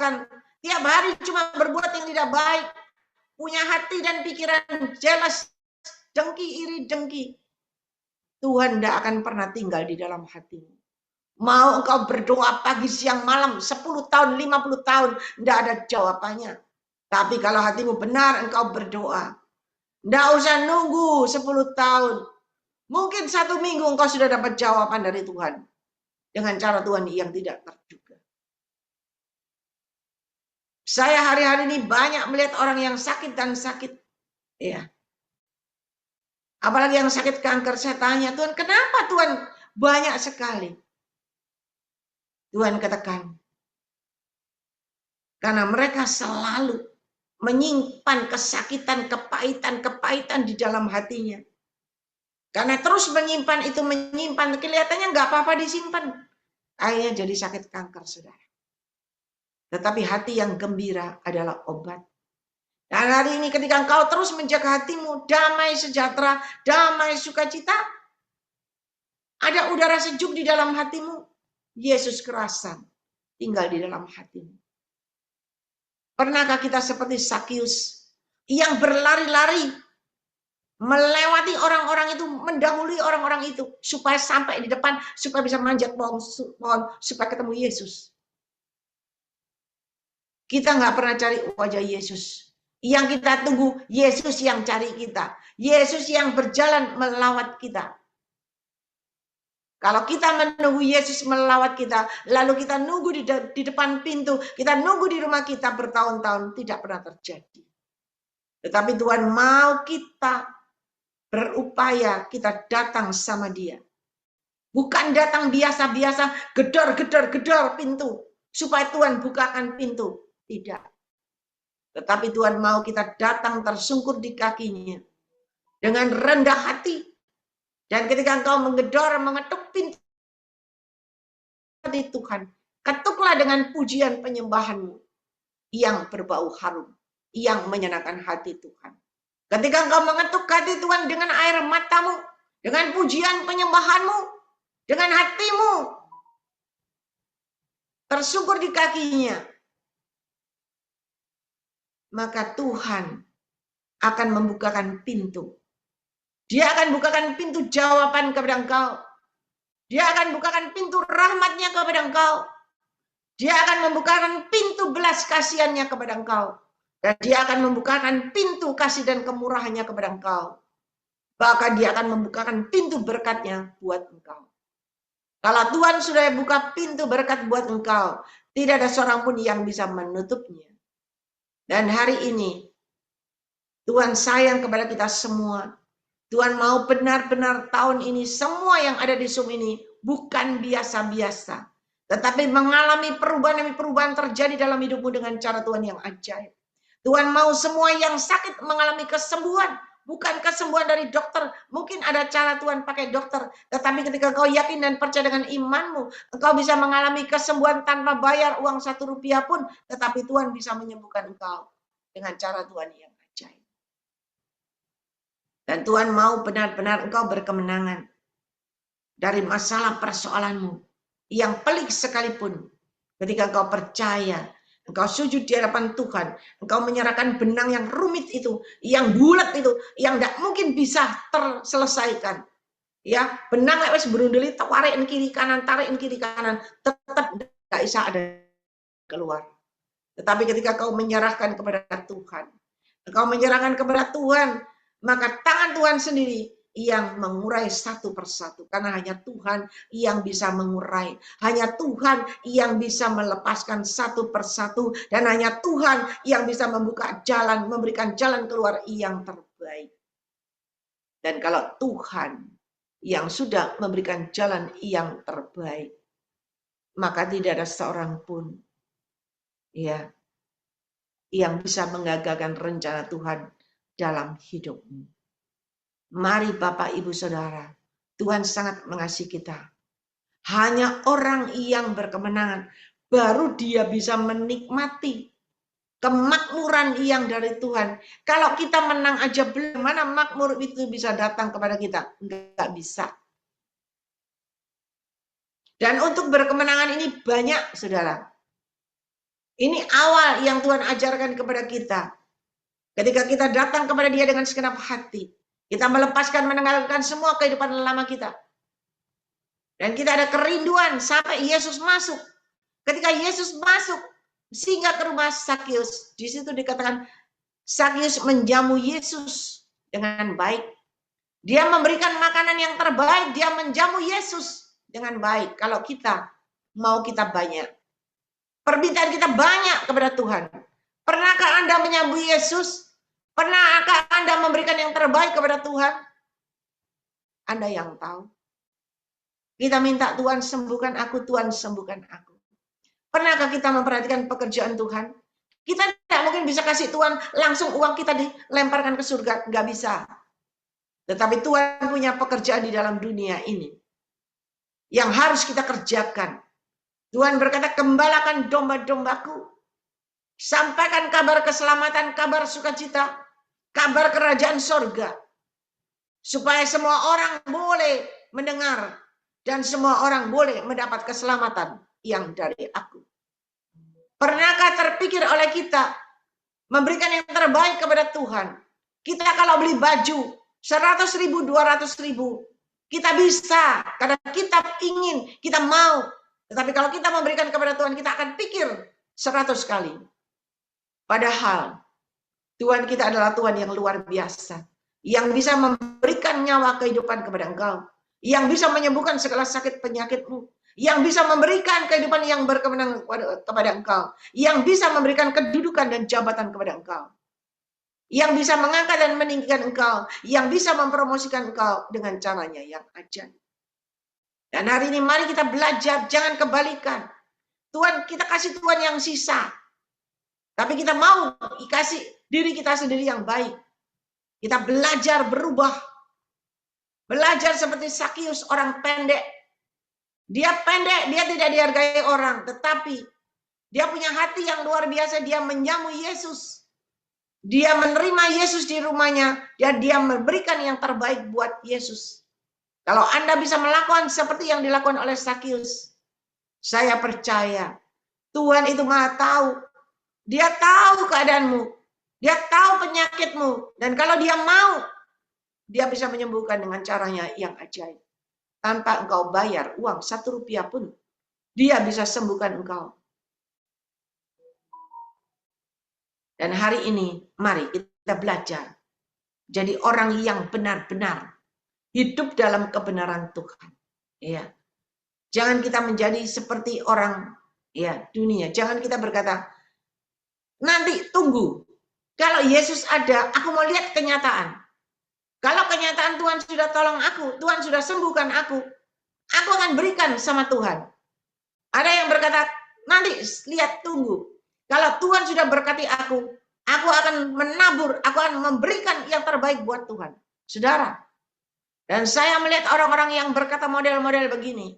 menjatuhkan, tiap hari cuma berbuat yang tidak baik, punya hati dan pikiran jealous, dengki, iri, dengki, Tuhan tidak akan pernah tinggal di dalam hatimu. Mau engkau berdoa pagi, siang, malam, 10 tahun, 50 tahun, tidak ada jawabannya. Tapi kalau hatimu benar, engkau berdoa. Tidak usah nunggu 10 tahun. Mungkin 1 minggu engkau sudah dapat jawaban dari Tuhan. Dengan cara Tuhan yang tidak terduga. Saya hari-hari ini banyak melihat orang yang sakit dan sakit. Ya. Apalagi yang sakit kanker, saya tanya, Tuhan, kenapa Tuhan banyak sekali? Tuhan katakan, karena mereka selalu menyimpan kesakitan, kepahitan di dalam hatinya. Karena terus menyimpan, kelihatannya nggak apa-apa disimpan. Akhirnya jadi sakit kanker, saudara. Tetapi hati yang gembira adalah obat. Dan hari ini ketika engkau terus menjaga hatimu, damai sejahtera, damai sukacita, ada udara sejuk di dalam hatimu, Yesus kerasan tinggal di dalam hatimu. Pernahkah kita seperti Sakius yang berlari-lari melewati orang-orang itu, mendahului orang-orang itu supaya sampai di depan, supaya bisa manjat pohon supaya ketemu Yesus. Kita nggak pernah cari wajah Yesus. Yang kita tunggu, Yesus yang cari kita. Yesus yang berjalan melawat kita. Kalau kita menunggu Yesus melawat kita, lalu kita nunggu di depan pintu, kita nunggu di rumah kita bertahun-tahun, tidak pernah terjadi. Tetapi Tuhan mau kita berupaya, kita datang sama Dia. Bukan datang biasa-biasa, gedor pintu, supaya Tuhan bukakan pintu. Tidak. Tetapi Tuhan mau kita datang tersungkur di kakinya dengan rendah hati. Dan ketika engkau menggedor, mengetuk pintu di Tuhan, ketuklah dengan pujian penyembahanmu yang berbau harum, yang menyenangkan hati Tuhan. Ketika engkau mengetuk hati Tuhan dengan air matamu, dengan pujian penyembahanmu, dengan hatimu tersungkur di kakinya, maka Tuhan akan membukakan pintu. Dia akan bukakan pintu jawaban kepada engkau. Dia akan bukakan pintu rahmatnya kepada engkau. Dia akan membukakan pintu belas kasihannya kepada engkau. Dan dia akan membukakan pintu kasih dan kemurahannya kepada engkau. Bahkan dia akan membukakan pintu berkatnya buat engkau. Kalau Tuhan sudah buka pintu berkat buat engkau, tidak ada seorang pun yang bisa menutupnya. Dan hari ini, Tuhan sayang kepada kita semua. Tuhan mau benar-benar tahun ini, semua yang ada di Zoom ini, bukan biasa-biasa. Tetapi mengalami perubahan terjadi dalam hidupmu dengan cara Tuhan yang ajaib. Tuhan mau semua yang sakit mengalami kesembuhan. Bukan kesembuhan dari dokter. Mungkin ada cara Tuhan pakai dokter. Tetapi ketika kau yakin dan percaya dengan imanmu, engkau bisa mengalami kesembuhan tanpa bayar uang 1 rupiah pun. Tetapi Tuhan bisa menyembuhkan engkau dengan cara Tuhan yang ajaib. Dan Tuhan mau benar-benar engkau berkemenangan dari masalah persoalanmu yang pelik sekalipun. Ketika engkau percaya, engkau sujud di hadapan Tuhan, engkau menyerahkan benang yang rumit itu, yang bulat itu, yang tidak mungkin bisa terselesaikan. Ya, benang lewat berundeli, tarikin kiri kanan, tetap tidak bisa ada keluar. Tetapi ketika kau menyerahkan kepada Tuhan, engkau menyerahkan kepada Tuhan, maka tangan Tuhan sendiri yang mengurai satu persatu. Karena hanya Tuhan yang bisa mengurai. Hanya Tuhan yang bisa melepaskan satu persatu. Dan hanya Tuhan yang bisa membuka jalan, memberikan jalan keluar yang terbaik. Dan kalau Tuhan yang sudah memberikan jalan yang terbaik, maka tidak ada seorang pun ya yang bisa menggagalkan rencana Tuhan dalam hidupmu. Mari Bapak, Ibu, Saudara, Tuhan sangat mengasihi kita. Hanya orang yang berkemenangan, baru dia bisa menikmati kemakmuran yang dari Tuhan. Kalau kita menang aja belum, mana makmur itu bisa datang kepada kita? Enggak bisa. Dan untuk berkemenangan ini banyak, saudara. Ini awal yang Tuhan ajarkan kepada kita. Ketika kita datang kepada Dia dengan segenap hati, kita melepaskan, meninggalkan semua kehidupan lama kita. Dan kita ada kerinduan sampai Yesus masuk. Ketika Yesus masuk, singgah ke rumah Sakius, di situ dikatakan Sakius menjamu Yesus dengan baik. Dia memberikan makanan yang terbaik, dia menjamu Yesus dengan baik. Kalau kita mau, kita banyak. Permintaan kita banyak kepada Tuhan. Pernahkah Anda menyambut Yesus? Pernahkah Anda memberikan yang terbaik kepada Tuhan? Anda yang tahu. Kita minta Tuhan sembuhkan aku, Tuhan sembuhkan aku. Pernahkah kita memperhatikan pekerjaan Tuhan? Kita tidak mungkin bisa kasih Tuhan langsung uang kita dilemparkan ke surga. Nggak bisa. Tetapi Tuhan punya pekerjaan di dalam dunia ini yang harus kita kerjakan. Tuhan berkata, gembalakan domba-dombaku. Sampaikan kabar keselamatan, kabar sukacita, kabar kerajaan sorga. Supaya semua orang boleh mendengar dan semua orang boleh mendapat keselamatan yang dari aku. Pernahkah terpikir oleh kita memberikan yang terbaik kepada Tuhan? Kita kalau beli baju 100.000, 200.000, kita bisa karena kita ingin, kita mau. Tetapi kalau kita memberikan kepada Tuhan, kita akan pikir 100 kali. Padahal Tuhan kita adalah Tuhan yang luar biasa, yang bisa memberikan nyawa kehidupan kepada engkau, yang bisa menyembuhkan segala sakit penyakitmu, yang bisa memberikan kehidupan yang berkemenangan kepada engkau, yang bisa memberikan kedudukan dan jabatan kepada engkau, yang bisa mengangkat dan meninggikan engkau, yang bisa mempromosikan engkau dengan caranya yang ajaib. Dan hari ini mari kita belajar, jangan kebalikan. Tuhan, kita kasih Tuhan yang sisa. Tapi kita mau kasih diri kita sendiri yang baik. Kita belajar berubah. Belajar seperti Sakius, orang pendek. Dia pendek, dia tidak dihargai orang. Tetapi dia punya hati yang luar biasa. Dia menjamu Yesus. Dia menerima Yesus di rumahnya. Dan dia memberikan yang terbaik buat Yesus. Kalau Anda bisa melakukan seperti yang dilakukan oleh Sakius, saya percaya Tuhan itu Maha tahu. Dia tahu keadaanmu. Dia tahu penyakitmu. Dan kalau dia mau, dia bisa menyembuhkan dengan caranya yang ajaib. Tanpa engkau bayar uang 1 rupiah pun, dia bisa sembuhkan engkau. Dan hari ini, mari kita belajar. Jadi orang yang benar-benar hidup dalam kebenaran Tuhan. Ya. Jangan kita menjadi seperti orang ya dunia. Jangan kita berkata, nanti tunggu. Kalau Yesus ada, aku mau lihat kenyataan. Kalau kenyataan Tuhan sudah tolong aku, Tuhan sudah sembuhkan aku akan berikan sama Tuhan. Ada yang berkata, nanti lihat tunggu. Kalau Tuhan sudah berkati aku akan menabur, aku akan memberikan yang terbaik buat Tuhan. Saudara, dan saya melihat orang-orang yang berkata model-model begini.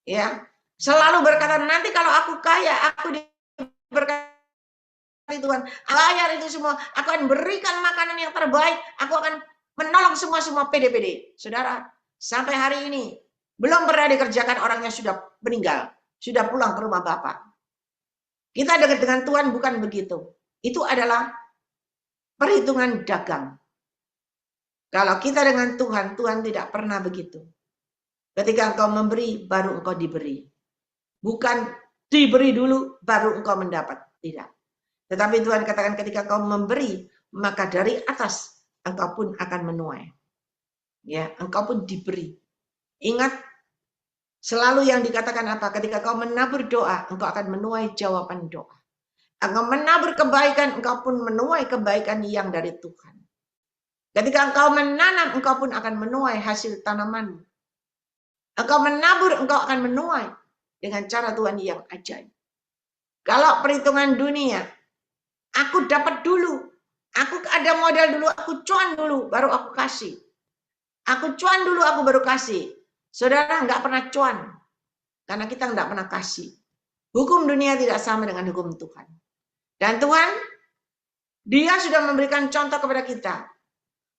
Ya, selalu berkata, nanti kalau aku kaya, aku diberkati Tuhan. Bayar itu semua, aku akan berikan makanan yang terbaik, aku akan menolong semua pede-pede. Saudara, sampai hari ini belum pernah dikerjakan, orangnya sudah meninggal, sudah pulang ke rumah Bapak. Kita dekat dengan Tuhan bukan begitu. Itu adalah perhitungan dagang. Kalau kita dengan Tuhan, Tuhan tidak pernah begitu. Ketika engkau memberi, baru engkau diberi. Bukan diberi dulu, baru engkau mendapat. Tidak. Tetapi Tuhan katakan ketika engkau memberi, maka dari atas engkau pun akan menuai. Ya, engkau pun diberi. Ingat, selalu yang dikatakan apa? Ketika engkau menabur doa, engkau akan menuai jawaban doa. Engkau menabur kebaikan, engkau pun menuai kebaikan yang dari Tuhan. Ketika engkau menanam, engkau pun akan menuai hasil tanamanmu. Engkau menabur, engkau akan menuai dengan cara Tuhan yang ajaib. Kalau perhitungan dunia, aku dapat dulu, aku ada modal dulu, aku cuan dulu, baru aku kasih. Aku cuan dulu, aku baru kasih. Saudara nggak pernah cuan, karena kita nggak pernah kasih. Hukum dunia tidak sama dengan hukum Tuhan. Dan Tuhan, Dia sudah memberikan contoh kepada kita.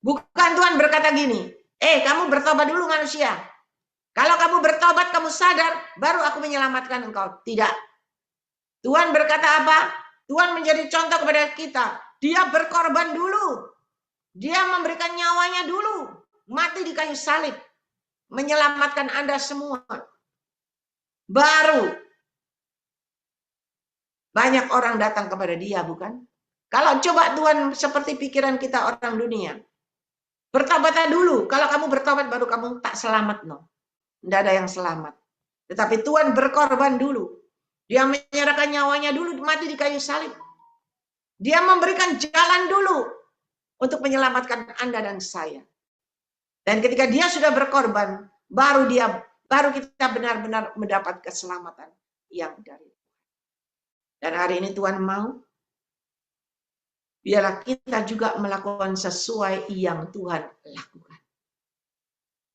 Bukan Tuhan berkata gini, kamu bertobat dulu manusia. Kalau kamu bertobat, kamu sadar, baru aku menyelamatkan engkau. Tidak. Tuhan berkata apa? Tuhan menjadi contoh kepada kita. Dia berkorban dulu. Dia memberikan nyawanya dulu. Mati di kayu salib. Menyelamatkan Anda semua. Baru banyak orang datang kepada dia, bukan? Kalau coba Tuhan seperti pikiran kita orang dunia. Bertobatlah dulu. Kalau kamu bertobat baru kamu tak selamat. No. Tidak ada yang selamat. Tetapi Tuhan berkorban dulu. Dia menyerahkan nyawanya dulu, mati di kayu salib. Dia memberikan jalan dulu untuk menyelamatkan Anda dan saya. Dan ketika dia sudah berkorban, baru kita benar-benar mendapat keselamatan yang dari. Dan hari ini Tuhan mau, biarlah kita juga melakukan sesuai yang Tuhan lakukan.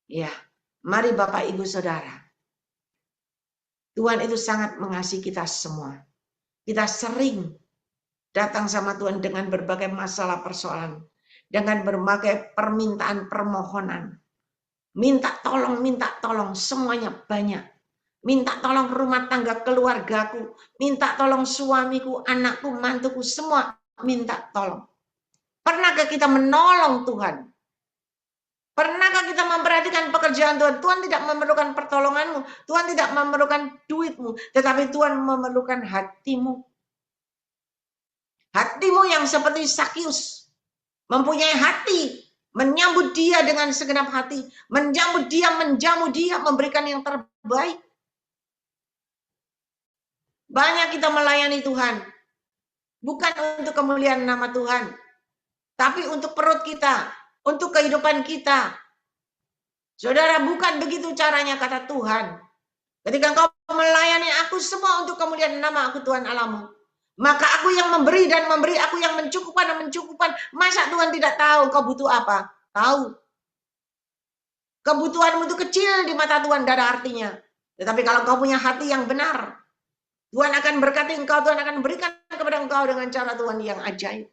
Ya, mari Bapak Ibu Saudara. Tuhan itu sangat mengasihi kita semua. Kita sering datang sama Tuhan dengan berbagai masalah persoalan. Dengan berbagai permintaan permohonan. Minta tolong, semuanya banyak. Minta tolong rumah tangga keluargaku. Minta tolong suamiku, anakku, mantuku, semua minta tolong. Pernahkah kita menolong Tuhan? Pernahkah kita memperhatikan pekerjaan Tuhan? Tuhan tidak memerlukan pertolonganmu. Tuhan tidak memerlukan duitmu. Tetapi Tuhan memerlukan hatimu. Hatimu yang seperti Sakius. Mempunyai hati. Menyambut dia dengan segenap hati. Menjamu dia, memberikan yang terbaik. Banyak kita melayani Tuhan. Bukan untuk kemuliaan nama Tuhan. Tapi untuk perut kita. Untuk kehidupan kita. Saudara, bukan begitu caranya kata Tuhan. Ketika engkau melayani aku semua untuk kemuliaan nama aku Tuhan Allahmu. Maka aku yang memberi dan memberi, aku yang mencukupkan dan mencukupkan. Masa Tuhan tidak tahu kau butuh apa? Tahu. Kebutuhanmu itu kecil di mata Tuhan, tidak ada artinya. Tetapi kalau engkau punya hati yang benar, Tuhan akan berkati engkau, Tuhan akan berikan kepada engkau dengan cara Tuhan yang ajaib.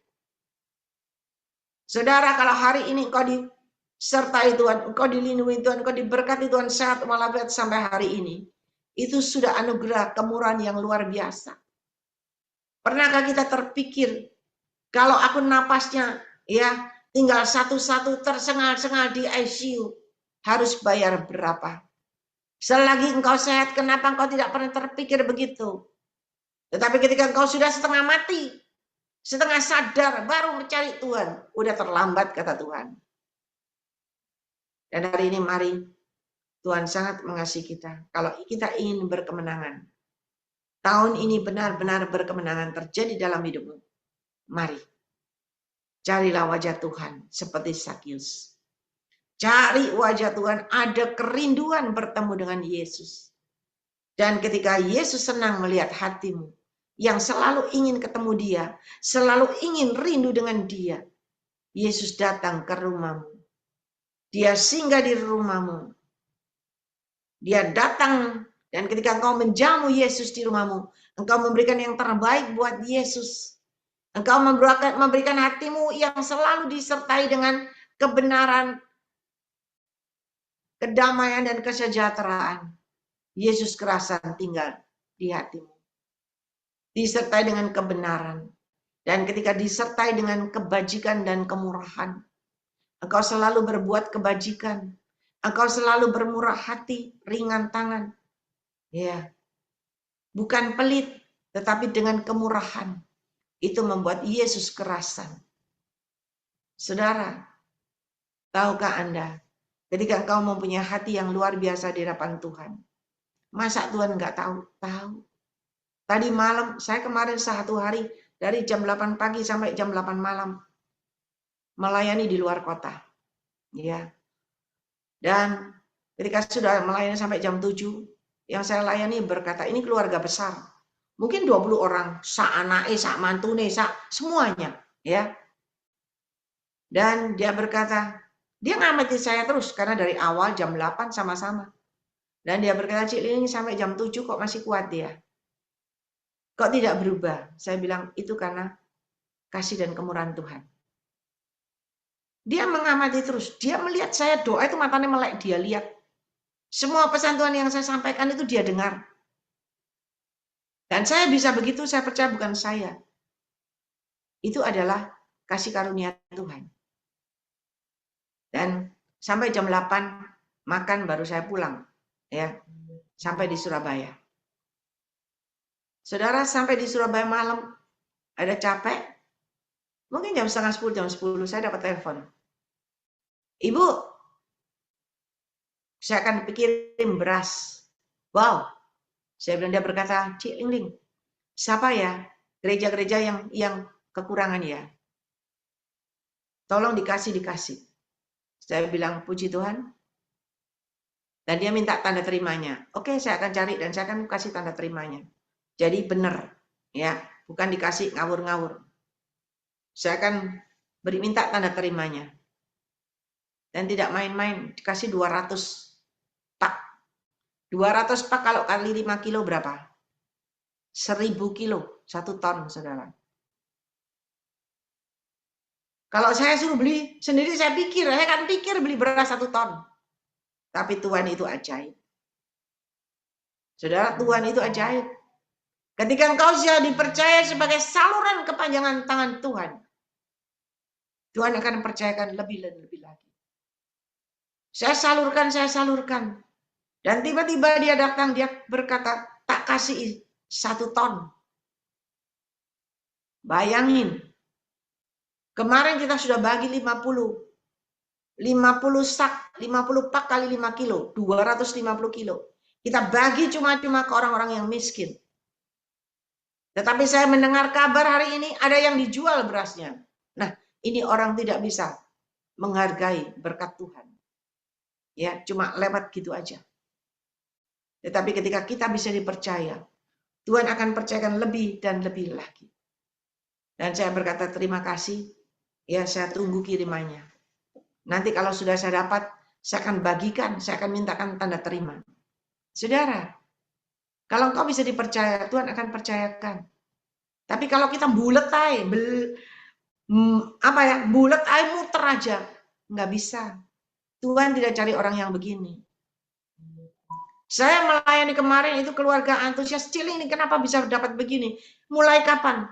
Saudara, kalau hari ini engkau disertai Tuhan, engkau dilindungi Tuhan, engkau diberkati Tuhan sehat walafiat sampai hari ini, itu sudah anugerah kemurahan yang luar biasa. Pernahkah kita terpikir, kalau aku napasnya ya tinggal satu-satu tersengal-sengal di ICU, harus bayar berapa? Selagi engkau sehat, kenapa engkau tidak pernah terpikir begitu? Tetapi ketika engkau sudah setengah mati, setengah sadar, baru mencari Tuhan. Udah terlambat, kata Tuhan. Dan hari ini mari, Tuhan sangat mengasihi kita. Kalau kita ingin berkemenangan, tahun ini benar-benar berkemenangan terjadi dalam hidupmu. Mari, carilah wajah Tuhan seperti Sakius. Cari wajah Tuhan, ada kerinduan bertemu dengan Yesus. Dan ketika Yesus senang melihat hatimu, yang selalu ingin ketemu dia, selalu ingin rindu dengan dia, Yesus datang ke rumahmu. Dia singgah di rumahmu. Dia datang, dan ketika engkau menjamu Yesus di rumahmu, engkau memberikan yang terbaik buat Yesus. Engkau memberikan hatimu yang selalu disertai dengan kebenaran, kedamaian, dan kesejahteraan. Yesus kerasan tinggal di hatimu. Disertai dengan kebenaran. Dan ketika disertai dengan kebajikan dan kemurahan, engkau selalu berbuat kebajikan. Engkau selalu bermurah hati, ringan tangan. Ya. Bukan pelit, tetapi dengan kemurahan. Itu membuat Yesus kerasan. Saudara, tahukah Anda, ketika engkau mempunyai hati yang luar biasa di hadapan Tuhan, masa Tuhan enggak tahu? Tahu. Tadi malam, saya kemarin satu hari, dari jam 8 pagi sampai jam 8 malam, melayani di luar kota. Ya. Dan ketika sudah melayani sampai jam 7, yang saya layani berkata, ini keluarga besar. Mungkin 20 orang, sak anake, sak mantune, sak semuanya. Ya. Dan dia berkata, dia ngamati saya terus, karena dari awal jam 8 sama-sama. Dan dia berkata, Cik Lining sampai jam 7 kok masih kuat dia. Kok tidak berubah? Saya bilang, itu karena kasih dan kemurahan Tuhan. Dia mengamati terus. Dia melihat saya doa itu matanya melek. Dia lihat. Semua pesan Tuhan yang saya sampaikan itu dia dengar. Dan saya bisa begitu, saya percaya bukan saya. Itu adalah kasih karunia Tuhan. Dan sampai jam 8 makan baru saya pulang. Ya, sampai di Surabaya. Saudara, sampai di Surabaya malam, ada capek. Mungkin jam 9:30, jam 10 saya dapat telepon. Ibu, saya akan pikirin beras. Wow. Saya bilang, dia berkata, Cik Lingling, siapa ya gereja-gereja yang kekurangan ya? Tolong dikasih. Saya bilang, puji Tuhan. Dan dia minta tanda terimanya. Oke, saya akan cari dan saya akan kasih tanda terimanya. Jadi benar, ya, bukan dikasih ngawur-ngawur. Saya akan minta tanda terimanya. Dan tidak main-main, dikasih 200 pak. 200 pak kalau kali 5 kilo berapa? 1000 kilo, 1 ton, saudara. Kalau saya suruh beli sendiri, saya kan pikir beli beras 1 ton. Tapi Tuhan itu ajaib. Saudara, Tuhan itu ajaib. Ketika engkau sudah dipercaya sebagai saluran kepanjangan tangan Tuhan, Tuhan akan percayakan lebih dan lebih lagi. Saya salurkan. Dan tiba-tiba dia datang, dia berkata, tak kasih 1 ton. Bayangin, kemarin kita sudah bagi 50 sak, 50 pak kali 5 kilo, 250 kilo. Kita bagi cuma-cuma ke orang-orang yang miskin. Tetapi saya mendengar kabar hari ini ada yang dijual berasnya. Nah, ini orang tidak bisa menghargai berkat Tuhan. Ya, cuma lewat gitu aja. Tetapi ketika kita bisa dipercaya, Tuhan akan percayakan lebih dan lebih lagi. Dan saya berkata terima kasih. Ya, saya tunggu kirimannya. Nanti kalau sudah saya dapat, saya akan bagikan, saya akan mintakan tanda terima. Saudara, kalau engkau bisa dipercaya, Tuhan akan percayakan. Tapi kalau kita bulet aja, bulet aja muter aja, nggak bisa. Tuhan tidak cari orang yang begini. Saya melayani kemarin itu keluarga antusias. Ciling ini kenapa bisa dapat begini? Mulai kapan?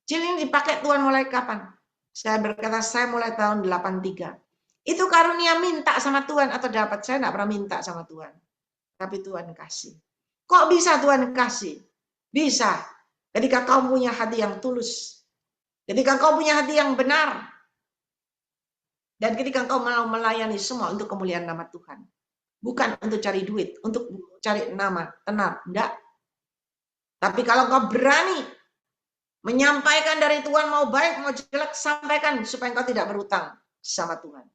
Ciling dipakai Tuhan mulai kapan? Saya berkata saya mulai tahun 83. Itu karunia minta sama Tuhan atau dapat? Saya nggak pernah minta sama Tuhan. Tapi Tuhan kasih. Kok bisa Tuhan kasih? Bisa. Ketika kau punya hati yang tulus. Ketika kau punya hati yang benar. Dan ketika kau mau melayani semua untuk kemuliaan nama Tuhan. Bukan untuk cari duit, untuk cari nama, tenar. Enggak. Tapi kalau kau berani menyampaikan dari Tuhan, mau baik, mau jelek, sampaikan supaya kau tidak berutang sama Tuhan.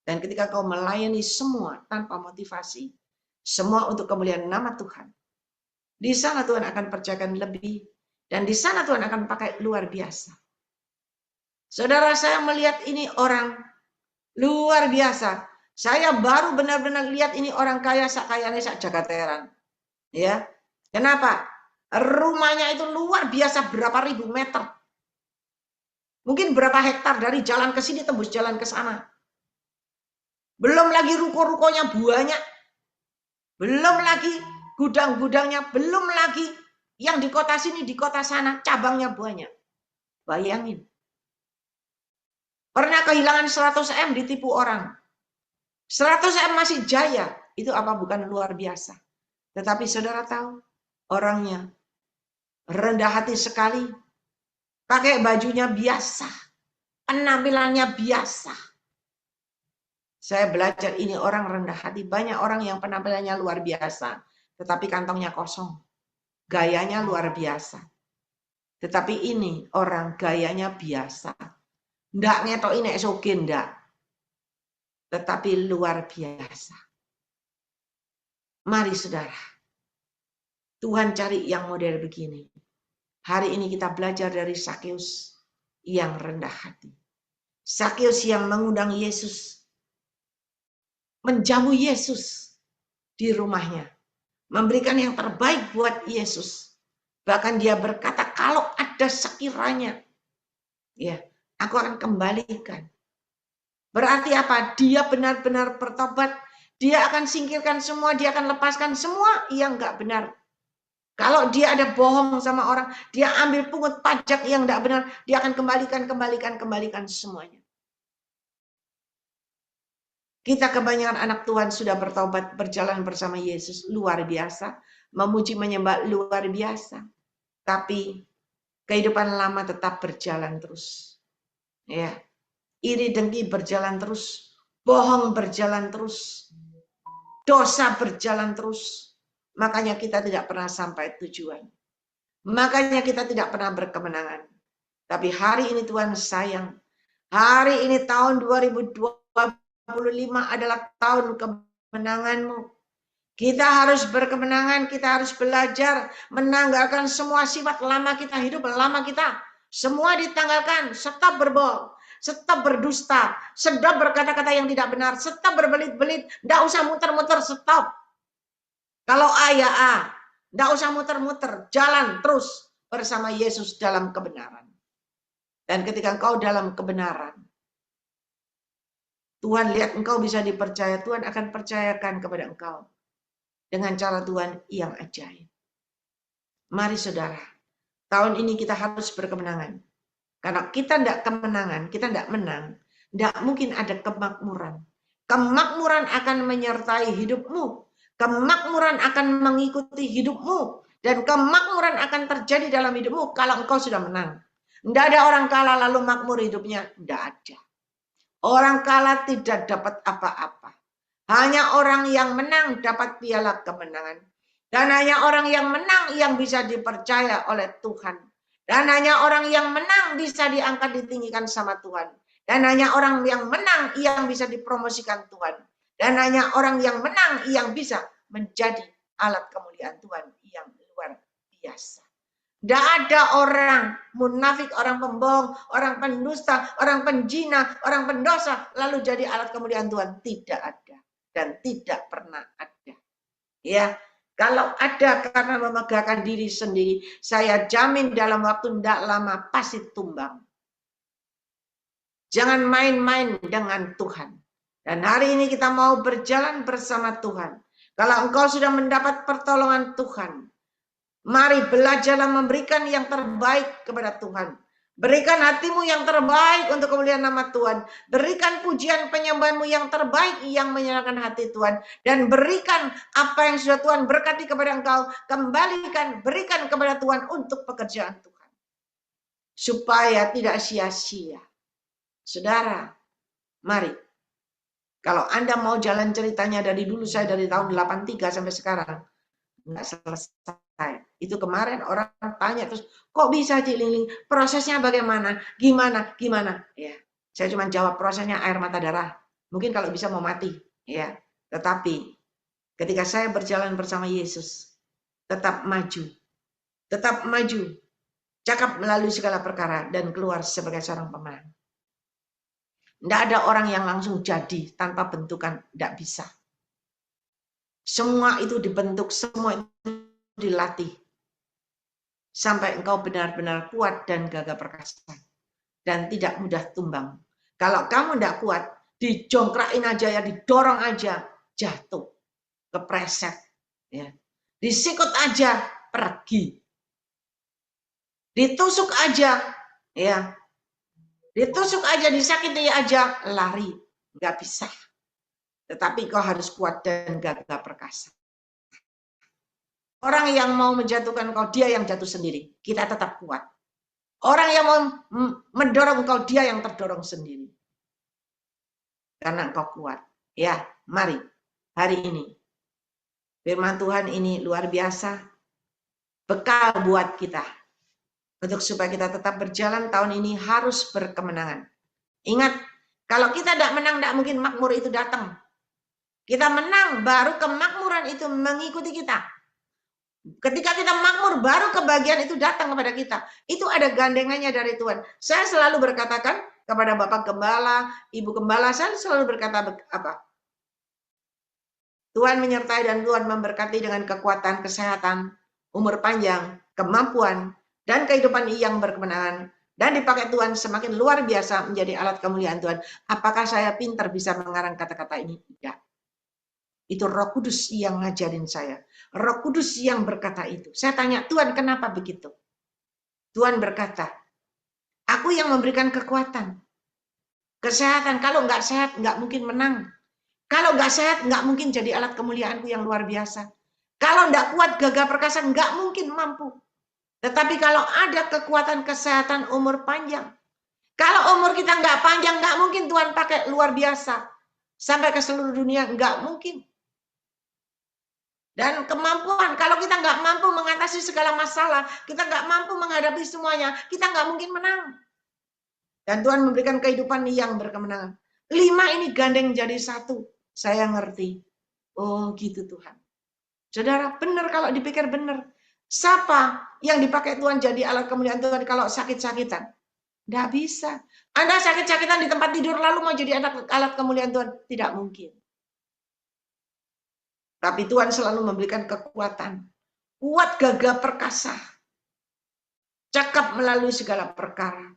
Dan ketika kau melayani semua tanpa motivasi, semua untuk kemuliaan nama Tuhan. Di sana Tuhan akan percayakan lebih. Dan di sana Tuhan akan pakai luar biasa. Saudara, saya melihat ini orang luar biasa. Saya baru benar-benar lihat ini orang kaya, sakayane sak jagat heran. Ya. Kenapa? Rumahnya itu luar biasa, berapa ribu meter. Mungkin berapa hektar dari jalan ke sini tembus jalan ke sana. Belum lagi ruko-rukonya banyak. Belum lagi gudang-gudangnya, belum lagi yang di kota sini, di kota sana, cabangnya banyak. Bayangin. Pernah kehilangan 100 M ditipu orang. 100 M masih jaya. Itu apa bukan luar biasa. Tetapi saudara tahu, orangnya rendah hati sekali. Pakai bajunya biasa. Penampilannya biasa. Saya belajar ini orang rendah hati. Banyak orang yang penampilannya luar biasa. Tetapi kantongnya kosong. Gayanya luar biasa. Tetapi ini orang gayanya biasa. Ndak ngetok ini soge ndak. Tetapi luar biasa. Mari saudara. Tuhan cari yang model begini. Hari ini kita belajar dari Sakeus yang rendah hati. Sakeus yang mengundang Yesus. Menjamu Yesus di rumahnya. Memberikan yang terbaik buat Yesus. Bahkan dia berkata, kalau ada sekiranya, ya, aku akan kembalikan. Berarti apa? Dia benar-benar bertobat. Dia akan singkirkan semua, dia akan lepaskan semua yang enggak benar. Kalau dia ada bohong sama orang, dia ambil pungut pajak yang tidak benar, dia akan kembalikan semuanya. Kita kebanyakan anak Tuhan sudah bertobat, berjalan bersama Yesus, luar biasa. Memuji menyembah luar biasa. Tapi kehidupan lama tetap berjalan terus. Ya, iri dengki berjalan terus, bohong berjalan terus, dosa berjalan terus. Makanya kita tidak pernah sampai tujuan. Makanya kita tidak pernah berkemenangan. Tapi hari ini Tuhan sayang. Hari ini tahun 2025 adalah tahun kemenanganmu. Kita harus berkemenangan, kita harus belajar menanggalkan semua sifat lama kita, hidup lama kita. Semua ditanggalkan, stop berbohong, stop berdusta, stop berkata-kata yang tidak benar, stop berbelit-belit, tidak usah muter-muter, stop. Kalau A ya A, tidak usah muter-muter, jalan terus bersama Yesus dalam kebenaran. Dan ketika engkau dalam kebenaran, Tuhan lihat engkau bisa dipercaya, Tuhan akan percayakan kepada engkau dengan cara Tuhan yang ajaib. Mari saudara, tahun ini kita harus berkemenangan. Karena kita tidak kemenangan, kita tidak menang, tidak mungkin ada kemakmuran. Kemakmuran akan menyertai hidupmu. Kemakmuran akan mengikuti hidupmu. Dan kemakmuran akan terjadi dalam hidupmu kalau engkau sudah menang. Tidak ada orang kalah lalu makmur hidupnya. Tidak ada. Orang kalah tidak dapat apa-apa. Hanya orang yang menang dapat piala kemenangan. Dan hanya orang yang menang yang bisa dipercaya oleh Tuhan. Dan hanya orang yang menang bisa diangkat ditinggikan sama Tuhan. Dan hanya orang yang menang yang bisa dipromosikan Tuhan. Dan hanya orang yang menang yang bisa menjadi alat kemuliaan Tuhan yang luar biasa. Tidak ada orang munafik, orang pembohong, orang pendusta, orang penjina, orang pendosa, lalu jadi alat kemuliaan Tuhan. Tidak ada. Dan tidak pernah ada. Ya, kalau ada karena memegahkan diri sendiri, saya jamin dalam waktu tidak lama pasti tumbang. Jangan main-main dengan Tuhan. Dan hari ini kita mau berjalan bersama Tuhan. Kalau engkau sudah mendapat pertolongan Tuhan, mari belajarlah memberikan yang terbaik kepada Tuhan. Berikan hatimu yang terbaik untuk kemuliaan nama Tuhan. Berikan pujian penyembahanmu yang terbaik yang menyenangkan hati Tuhan. Dan berikan apa yang sudah Tuhan berkati kepada engkau. Kembalikan, berikan kepada Tuhan untuk pekerjaan Tuhan. Supaya tidak sia-sia. Saudara, mari. Kalau Anda mau jalan ceritanya dari dulu, saya dari tahun 83 sampai sekarang. Nggak selesai. Itu kemarin orang tanya terus, kok bisa Cik Liling? Prosesnya bagaimana? Gimana? Ya, saya cuma jawab prosesnya air mata darah. Mungkin kalau bisa mau mati, ya. Tetapi ketika saya berjalan bersama Yesus, tetap maju, cakap melalui segala perkara dan keluar sebagai seorang pemenang. Tidak ada orang yang langsung jadi tanpa bentukan, tidak bisa. Semua itu dibentuk, semua itu dilatih sampai engkau benar-benar kuat dan gagah perkasa dan tidak mudah tumbang. Kalau kamu tidak kuat, dijongkrakin aja ya, didorong aja, jatuh, kepreset, ya. Disikut aja, pergi. Ditusuk aja, ya. Ditusuk aja, disakiti aja, lari, nggak bisa. Tetapi kau harus kuat dan gagah perkasa. Orang yang mau menjatuhkan kau, dia yang jatuh sendiri. Kita tetap kuat. Orang yang mau mendorong kau, dia yang terdorong sendiri. Karena kau kuat. Ya, mari. Hari ini. Firman Tuhan ini luar biasa. Bekal buat kita. Untuk supaya kita tetap berjalan tahun ini harus berkemenangan. Ingat, kalau kita tidak menang, tidak mungkin makmur itu datang. Kita menang, baru kemakmuran itu mengikuti kita. Ketika kita makmur, baru kebahagiaan itu datang kepada kita. Itu ada gandengannya dari Tuhan. Saya selalu berkatakan kepada Bapak Gembala, Ibu Gembala, saya selalu berkata apa? Tuhan menyertai dan Tuhan memberkati dengan kekuatan, kesehatan, umur panjang, kemampuan, dan kehidupan yang berkemenangan. Dan dipakai Tuhan semakin luar biasa menjadi alat kemuliaan Tuhan. Apakah saya pintar bisa mengarang kata-kata ini? Tidak. Itu Roh Kudus yang ngajarin saya. Roh Kudus yang berkata itu. Saya tanya, Tuhan kenapa begitu? Tuhan berkata, aku yang memberikan kekuatan. Kesehatan, kalau nggak sehat nggak mungkin menang. Kalau nggak sehat nggak mungkin jadi alat kemuliaanku yang luar biasa. Kalau nggak kuat gagah perkasa nggak mungkin mampu. Tetapi kalau ada kekuatan kesehatan umur panjang. Kalau umur kita nggak panjang nggak mungkin Tuhan pakai luar biasa. Sampai ke seluruh dunia nggak mungkin. Dan kemampuan, kalau kita nggak mampu mengatasi segala masalah, kita nggak mampu menghadapi semuanya, kita nggak mungkin menang. Dan Tuhan memberikan kehidupan yang berkemenangan. 5 ini gandeng jadi 1. Saya ngerti. Oh gitu Tuhan. Saudara, benar kalau dipikir benar. Siapa yang dipakai Tuhan jadi alat kemuliaan Tuhan kalau sakit-sakitan? Nggak bisa. Anda sakit-sakitan di tempat tidur lalu mau jadi alat kemuliaan Tuhan? Tidak mungkin. Tapi Tuhan selalu memberikan kekuatan. Kuat gagah perkasa. Cakap melalui segala perkara.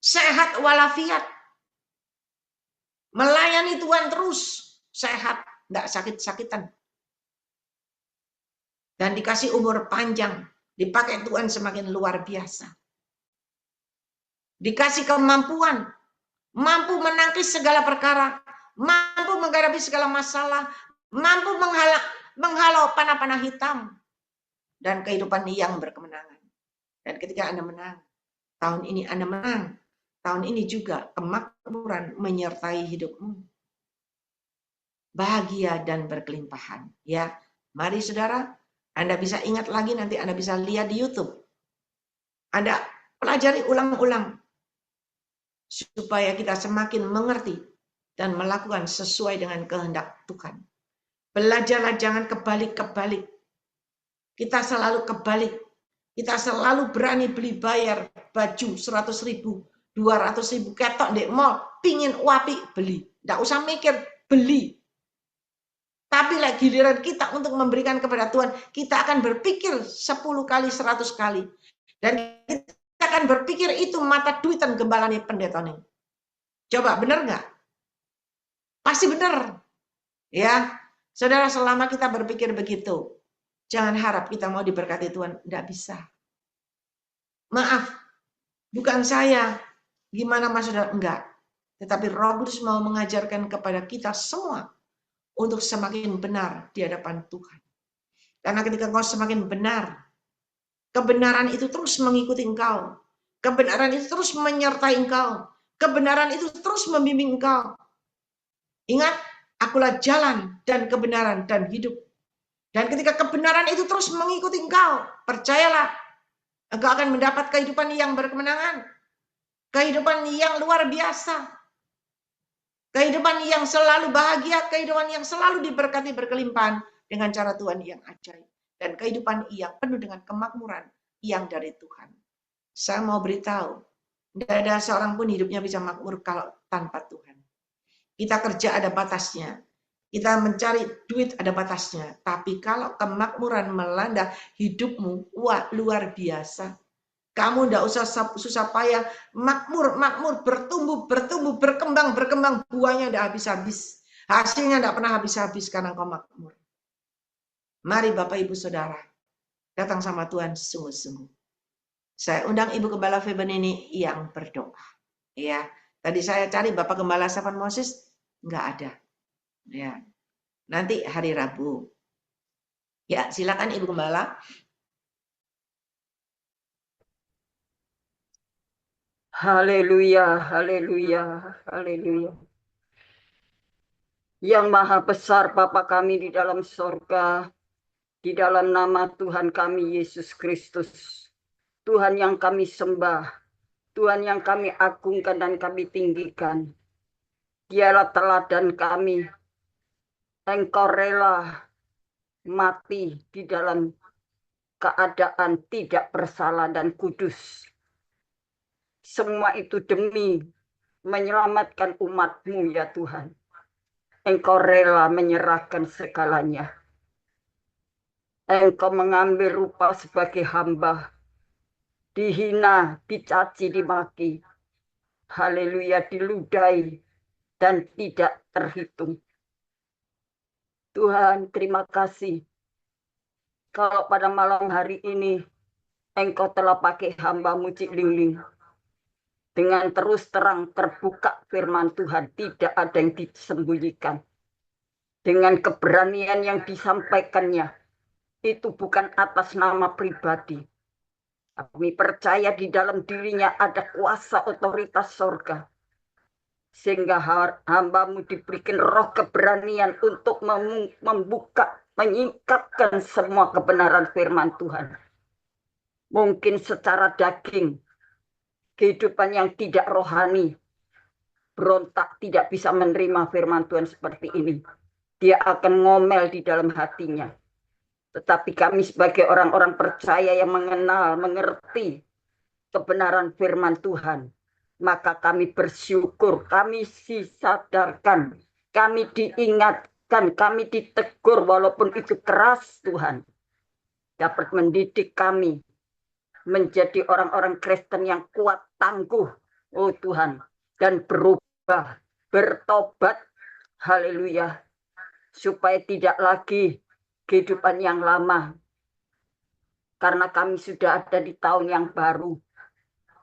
Sehat walafiat. Melayani Tuhan terus. Sehat. Tidak sakit-sakitan. Dan dikasih umur panjang. Dipakai Tuhan semakin luar biasa. Dikasih kemampuan. Mampu menangkis segala perkara. Mampu menghadapi segala masalah. Mampu menghalau panah-panah hitam. Dan kehidupan yang berkemenangan. Dan ketika Anda menang, tahun ini Anda menang, tahun ini juga kemakmuran menyertai hidupmu. Bahagia dan berkelimpahan. Ya, mari saudara, Anda bisa ingat lagi, nanti Anda bisa lihat di YouTube. Anda pelajari ulang-ulang. Supaya kita semakin mengerti dan melakukan sesuai dengan kehendak Tuhan. Belajarlah jangan kebalik-kebalik. Kita selalu kebalik. Kita selalu berani beli bayar baju 100.000, 200.000 ketok di mall, pingin wapi beli. Nggak usah mikir, beli. Tapi lagi giliran kita untuk memberikan kepada Tuhan, kita akan berpikir 10 kali, 100 kali. Dan kita akan berpikir itu mata duitan gembalane pendetone. Coba benar nggak? Pasti benar. Ya, saudara, selama kita berpikir begitu, jangan harap kita mau diberkati Tuhan. Nggak bisa. Maaf, bukan saya. Gimana mas saudara? Enggak. Tetapi Roh Kudus mau mengajarkan kepada kita semua untuk semakin benar di hadapan Tuhan. Karena ketika engkau semakin benar, kebenaran itu terus mengikuti engkau. Kebenaran itu terus menyertai engkau. Kebenaran itu terus membimbing engkau. Ingat, akulah jalan dan kebenaran dan hidup. Dan ketika kebenaran itu terus mengikuti engkau, percayalah, engkau akan mendapat kehidupan yang berkemenangan. Kehidupan yang luar biasa. Kehidupan yang selalu bahagia, kehidupan yang selalu diberkati berkelimpahan dengan cara Tuhan yang ajaib. Dan kehidupan yang penuh dengan kemakmuran yang dari Tuhan. Saya mau beritahu, tidak ada seorang pun hidupnya bisa makmur kalau tanpa Tuhan. Kita kerja ada batasnya. Kita mencari duit ada batasnya. Tapi kalau kemakmuran melanda hidupmu, wah luar biasa. Kamu tidak usah susah payah, makmur, bertumbuh, berkembang, buahnya tidak habis-habis. Hasilnya tidak pernah habis-habis karena kau makmur. Mari Bapak Ibu Saudara, datang sama Tuhan sungguh-sungguh. Saya undang Ibu Gembala Feben ini yang berdoa. Ya, tadi saya cari Bapak Gembala Stefan Moses, nggak ada. Ya, nanti hari Rabu. Ya, silakan Ibu Gembala. Haleluya, haleluya, haleluya. Yang maha besar Bapa kami di dalam sorga, di dalam nama Tuhan kami Yesus Kristus. Tuhan yang kami sembah, Tuhan yang kami agungkan dan kami tinggikan. Dialah teladan kami. Engkau rela mati di dalam keadaan tidak bersalah dan kudus. Semua itu demi menyelamatkan umat-Mu ya Tuhan. Engkau rela menyerahkan segalanya. Engkau mengambil rupa sebagai hamba. Dihina, dicaci, dimaki. Haleluya, diludahi dan tidak terhitung. Tuhan, terima kasih. Kalau pada malam hari ini Engkau telah pakai hamba-Mu Cik Lingling dengan terus terang terbuka firman Tuhan, tidak ada yang disembunyikan. Dengan keberanian yang disampaikannya, itu bukan atas nama pribadi. Kami percaya di dalam dirinya ada kuasa otoritas sorga. Sehingga hamba-Mu diberikan roh keberanian untuk membuka, menyingkapkan semua kebenaran firman Tuhan. Mungkin secara daging, kehidupan yang tidak rohani, berontak, tidak bisa menerima firman Tuhan seperti ini. Dia akan ngomel di dalam hatinya. Tetapi kami sebagai orang-orang percaya yang mengenal, mengerti kebenaran firman Tuhan, maka kami bersyukur, kami disadarkan, kami diingatkan, kami ditegur walaupun itu keras. Tuhan dapat mendidik kami menjadi orang-orang Kristen yang kuat, tangguh, oh Tuhan, dan berubah, bertobat, haleluya, supaya tidak lagi kehidupan yang lama, karena kami sudah ada di tahun yang baru.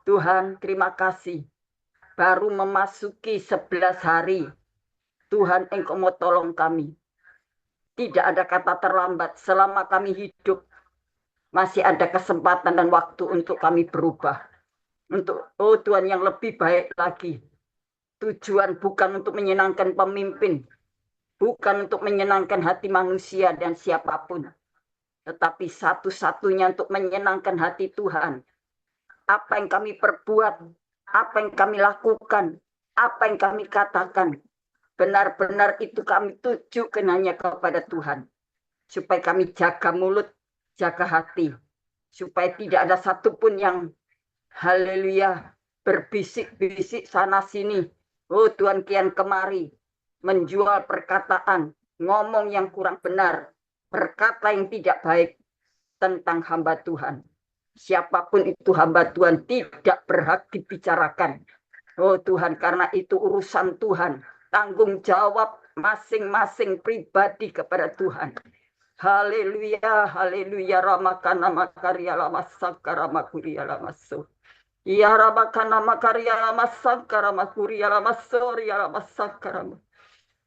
Tuhan, terima kasih. Baru memasuki 11 hari. Tuhan, Engkau mau tolong kami. Tidak ada kata terlambat. Selama kami hidup, masih ada kesempatan dan waktu untuk kami berubah. Untuk, oh Tuhan, yang lebih baik lagi. Tujuan bukan untuk menyenangkan pemimpin. Bukan untuk menyenangkan hati manusia dan siapapun. Tetapi satu-satunya untuk menyenangkan hati Tuhan. Apa yang kami perbuat, apa yang kami lakukan, apa yang kami katakan, benar-benar itu kami tujukan hanya kepada Tuhan. Supaya kami jaga mulut, jaga hati. Supaya tidak ada satupun yang, haleluya, berbisik-bisik sana-sini. Oh Tuhan, kian kemari, menjual perkataan, ngomong yang kurang benar, berkata yang tidak baik tentang hamba Tuhan. Siapapun itu hamba Tuhan tidak berhak dibicarakan. Oh Tuhan, karena itu urusan Tuhan. Tanggung jawab masing-masing pribadi kepada Tuhan. Haleluya, haleluya, ramakana makarya lamasakara makuria lamaso. Ya ramakana makarya lamasakara makuria lamasoria lamasakara.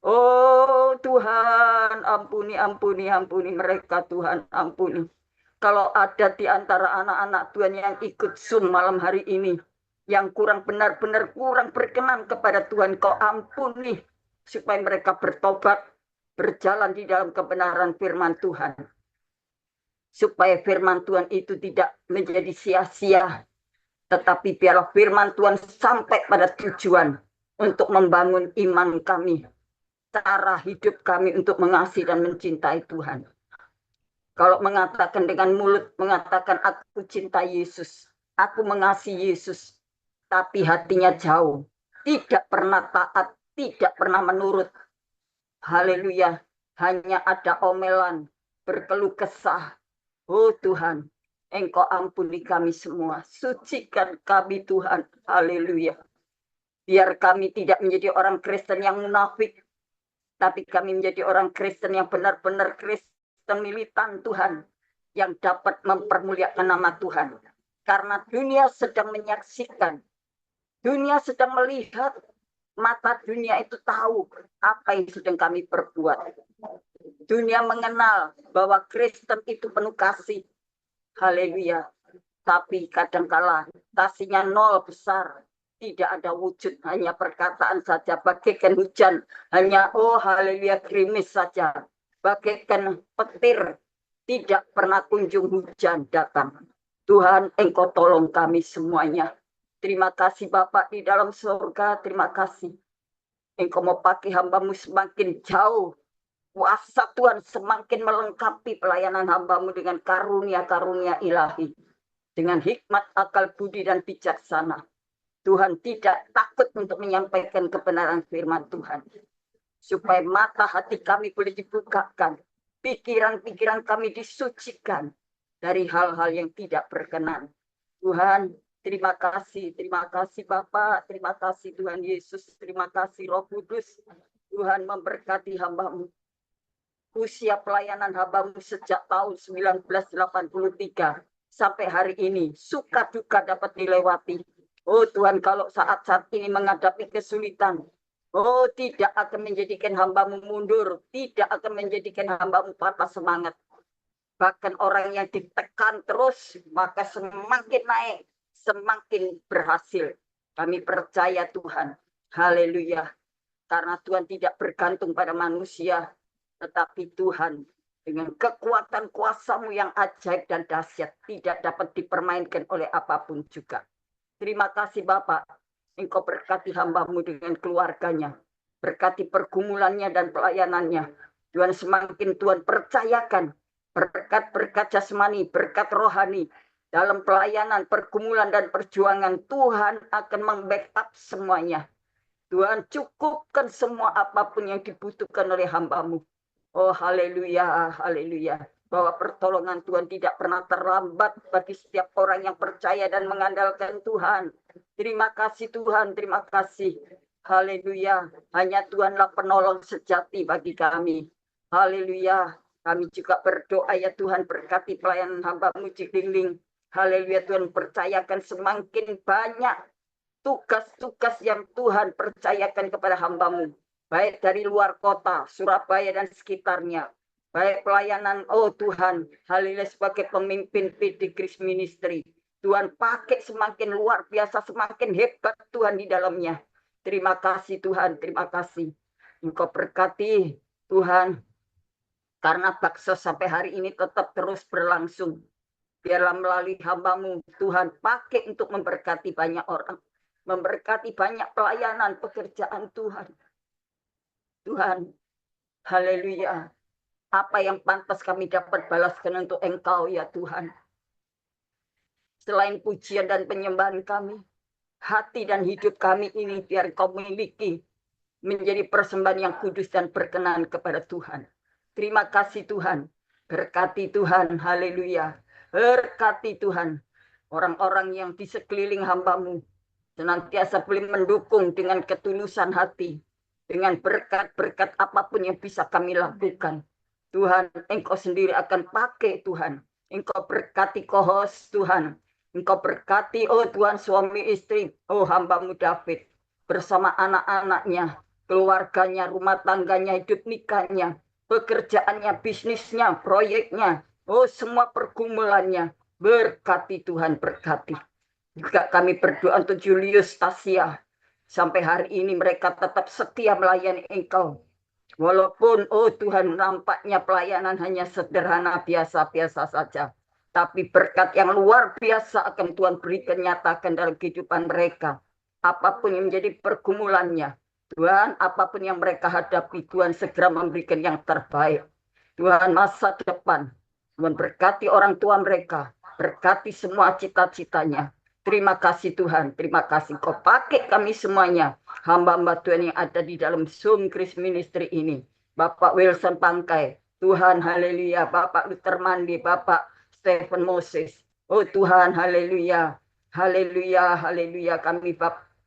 Oh Tuhan, ampuni, ampuni, ampuni mereka Tuhan, ampuni. Kalau ada di antara anak-anak Tuhan yang ikut Zoom malam hari ini, yang kurang benar-benar kurang berkenan kepada Tuhan, Kau ampuni, supaya mereka bertobat, berjalan di dalam kebenaran firman Tuhan. Supaya firman Tuhan itu tidak menjadi sia-sia, tetapi biarlah firman Tuhan sampai pada tujuan untuk membangun iman kami, cara hidup kami untuk mengasihi dan mencintai Tuhan. Kalau mengatakan dengan mulut, mengatakan aku cinta Yesus, aku mengasihi Yesus, tapi hatinya jauh, tidak pernah taat, tidak pernah menurut. Haleluya, hanya ada omelan, berkeluh kesah. Oh Tuhan, Engkau ampuni kami semua, sucikan kami Tuhan, haleluya. Biar kami tidak menjadi orang Kristen yang munafik, tapi kami menjadi orang Kristen yang benar-benar Kristen militan Tuhan, yang dapat mempermuliakan nama Tuhan. Karena dunia sedang menyaksikan, dunia sedang melihat, mata dunia itu tahu apa yang sedang kami perbuat. Dunia mengenal bahwa Kristen itu penuh kasih. Haleluya. Tapi kadangkala kasihnya nol besar. Tidak ada wujud, hanya perkataan saja, bagaikan hujan, hanya oh haleluya gerimis saja, bagaikan petir, tidak pernah kunjung hujan datang. Tuhan, Engkau tolong kami semuanya. Terima kasih Bapak di dalam surga, terima kasih. Engkau mau pakai hamba-Mu semakin jauh, kuasa Tuhan semakin melengkapi pelayanan hamba-Mu dengan karunia-karunia ilahi, dengan hikmat, akal, budi, dan bijaksana. Tuhan tidak takut untuk menyampaikan kebenaran firman Tuhan. Supaya mata hati kami boleh dibukakan. Pikiran-pikiran kami disucikan dari hal-hal yang tidak berkenan. Tuhan, terima kasih Bapak. Terima kasih Tuhan Yesus. Terima kasih Roh Kudus. Tuhan memberkati hamba-Mu. usia pelayanan hamba-Mu sejak tahun 1983 sampai hari ini, suka duka dapat dilewati. Oh Tuhan, kalau saat-saat ini menghadapi kesulitan, oh tidak akan menjadikan hamba-Mu mundur, tidak akan menjadikan hamba-Mu patah semangat. Bahkan orang yang ditekan terus, maka semakin naik, semakin berhasil. Kami percaya Tuhan, haleluya. Karena Tuhan tidak bergantung pada manusia, tetapi Tuhan dengan kekuatan kuasa-Mu yang ajaib dan dahsyat tidak dapat dipermainkan oleh apapun juga. Terima kasih Bapak, Engkau berkati hamba-Mu dengan keluarganya, berkati pergumulannya dan pelayanannya. Tuhan semakin Tuhan percayakan berkat-berkat jasmani, berkat rohani dalam pelayanan, pergumulan dan perjuangan. Tuhan akan membackup semuanya. Tuhan cukupkan semua apapun yang dibutuhkan oleh hamba-Mu. Oh haleluya, haleluya. Bahwa pertolongan Tuhan tidak pernah terlambat bagi setiap orang yang percaya dan mengandalkan Tuhan. Terima kasih Tuhan, terima kasih. Haleluya. Hanya Tuhanlah penolong sejati bagi kami. Haleluya. Kami juga berdoa ya Tuhan, berkati pelayanan hamba-Mu Ciklingling. Haleluya, Tuhan percayakan semakin banyak tugas-tugas yang Tuhan percayakan kepada hamba-Mu. Baik dari luar kota, Surabaya dan sekitarnya. Baik pelayanan, oh Tuhan, haleluya sebagai pemimpin PD Grace Ministry. Tuhan pakai semakin luar biasa, semakin hebat Tuhan di dalamnya. Terima kasih Tuhan, terima kasih. Engkau berkati Tuhan. Karena bakso sampai hari ini tetap terus berlangsung. Biarlah melalui hamba-Mu, Tuhan pakai untuk memberkati banyak orang. Memberkati banyak pelayanan, pekerjaan Tuhan. Tuhan, haleluya. Apa yang pantas kami dapat balaskan untuk Engkau ya Tuhan. Selain pujian dan penyembahan kami, hati dan hidup kami ini biar Kau miliki. Menjadi persembahan yang kudus dan berkenan kepada Tuhan. Terima kasih Tuhan. Berkati Tuhan. Haleluya. Berkati Tuhan. Orang-orang yang di sekeliling hamba-Mu. Senantiasa boleh mendukung dengan ketulusan hati. Dengan berkat-berkat apapun yang bisa kami lakukan. Tuhan, Engkau sendiri akan pakai Tuhan. Engkau berkati co-host Tuhan. Engkau berkati, oh Tuhan, suami istri. Oh hamba-Mu David. Bersama anak-anaknya. Keluarganya, rumah tangganya, hidup nikahnya. Pekerjaannya, bisnisnya, proyeknya, oh semua pergumulannya, berkati Tuhan, berkati. Juga kami berdoa untuk Julius Tasia, sampai hari ini mereka tetap setia melayani Engkau. Walaupun, oh Tuhan, nampaknya pelayanan hanya sederhana, biasa-biasa saja. Tapi berkat yang luar biasa akan Tuhan berikan, nyatakan dalam kehidupan mereka. Apapun yang menjadi pergumulannya, Tuhan, apapun yang mereka hadapi, Tuhan segera memberikan yang terbaik. Tuhan, masa depan, Tuhan berkati orang tua mereka, berkati semua cita-citanya. Terima kasih Tuhan, terima kasih Kau pakai kami semuanya, hamba-hamba Tuhan yang ada di dalam Zoom Grace Ministry ini. Bapak Wilson Pangkai, Tuhan, haleluya. Bapak Luther Mandi, Bapak Stephen Moses. Oh Tuhan, haleluya, haleluya, haleluya.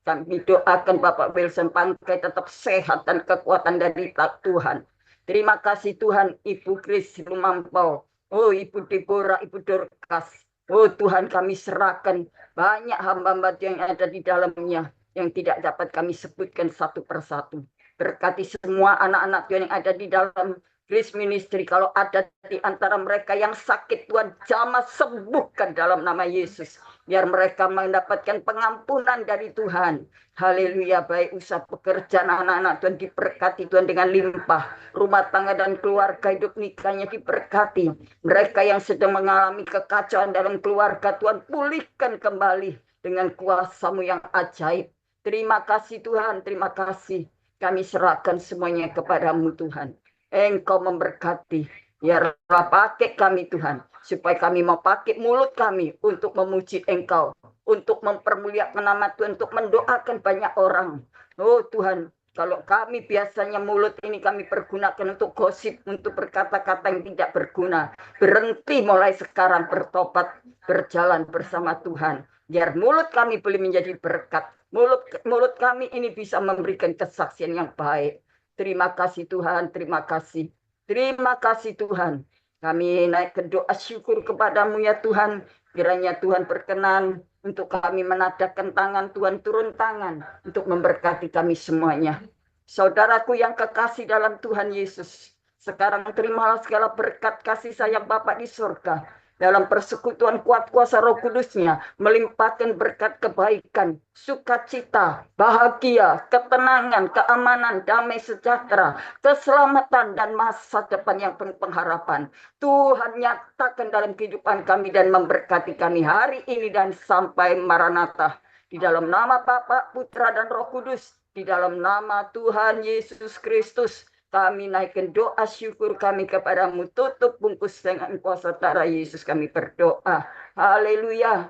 Kami doakan Bapak Wilson Pangkai tetap sehat dan kekuatan dari Tuhan. Terima kasih Tuhan, Ibu Kris Lumampau. Oh Ibu Deborah, Ibu Dorcas. Oh Tuhan, kami serahkan banyak hamba-hamba yang ada di dalamnya yang tidak dapat kami sebutkan satu persatu. Berkati semua anak-anak Tuhan yang ada di dalam Grace Ministry. Kalau ada di antara mereka yang sakit, Tuhan jamah sembuhkan dalam nama Yesus. Biar mereka mendapatkan pengampunan dari Tuhan. Haleluya, baik usaha pekerjaan anak-anak Tuhan diberkati Tuhan dengan limpah. Rumah tangga dan keluarga hidup nikahnya diberkati. Mereka yang sedang mengalami kekacauan dalam keluarga, Tuhan pulihkan kembali dengan kuasa-Mu yang ajaib. Terima kasih Tuhan, terima kasih. Kami serahkan semuanya kepada-Mu Tuhan. Engkau memberkati. Biarlah pakai kami Tuhan, supaya kami mau pakai mulut kami untuk memuji Engkau, untuk mempermuliakan nama Tuhan, untuk mendoakan banyak orang. Oh Tuhan, kalau kami biasanya mulut ini kami pergunakan untuk gosip, untuk berkata-kata yang tidak berguna, berhenti mulai sekarang, bertobat, berjalan bersama Tuhan. Biar mulut kami boleh menjadi berkat. Mulut kami ini bisa memberikan kesaksian yang baik. Terima kasih Tuhan, terima kasih. Terima kasih Tuhan. Kami naikkan doa syukur kepadamu ya Tuhan. Kiranya Tuhan berkenan untuk kami menadahkan tangan, Tuhan turun tangan untuk memberkati kami semuanya. Saudaraku yang kekasih dalam Tuhan Yesus, sekarang terimalah segala berkat kasih sayang Bapa di surga. Dalam persekutuan kuat kuasa Roh Kudusnya, melimpahkan berkat kebaikan, sukacita, bahagia, ketenangan, keamanan, damai sejahtera, keselamatan, dan masa depan yang penuh pengharapan. Tuhan nyatakan dalam kehidupan kami dan memberkati kami hari ini dan sampai Maranatha. Di dalam nama Bapa, Putra, dan Roh Kudus, di dalam nama Tuhan Yesus Kristus, kami naikkan doa syukur kami kepadamu. Tutup bungkus dengan kuasa darah Yesus kami berdoa. Haleluya.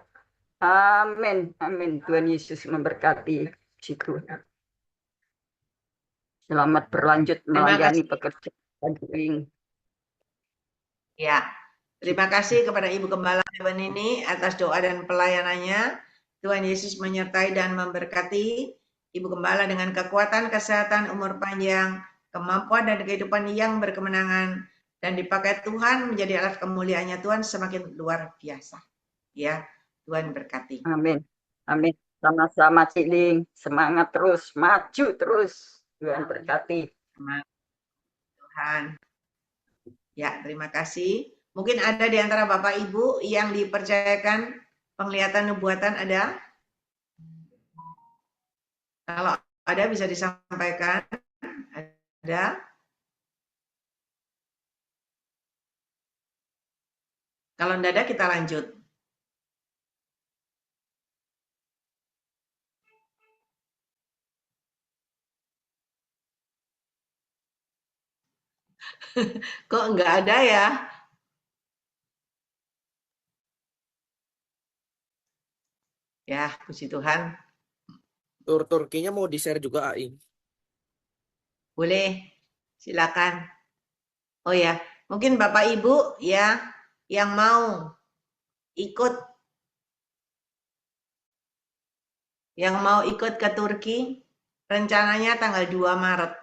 Amin. Amin. Tuhan Yesus memberkati. Tuhan. Selamat berlanjut melayani pekerjaan. Ya, terima kasih kepada Ibu Gembala Hewan ini atas doa dan pelayanannya. Tuhan Yesus menyertai dan memberkati Ibu Gembala dengan kekuatan, kesehatan, umur panjang, kemampuan dan kehidupan yang berkemenangan, dan dipakai Tuhan menjadi alat kemuliaannya Tuhan semakin luar biasa. Ya, Tuhan berkati. Amin. Amin. Sama-sama Ciling. Semangat terus, maju terus. Tuhan berkati. Tuhan. Ya, terima kasih. Mungkin ada di antara Bapak Ibu yang dipercayakan penglihatan nubuatan ada? Kalau ada bisa disampaikan. Ada? Kalau tidak ada kita lanjut. Kok enggak ada ya? Ya, puji Tuhan. Tur Turkinya mau di-share juga, Aing. Boleh, silakan. Oh ya, mungkin Bapak Ibu ya yang mau ikut ke Turki, rencananya tanggal 2 Maret.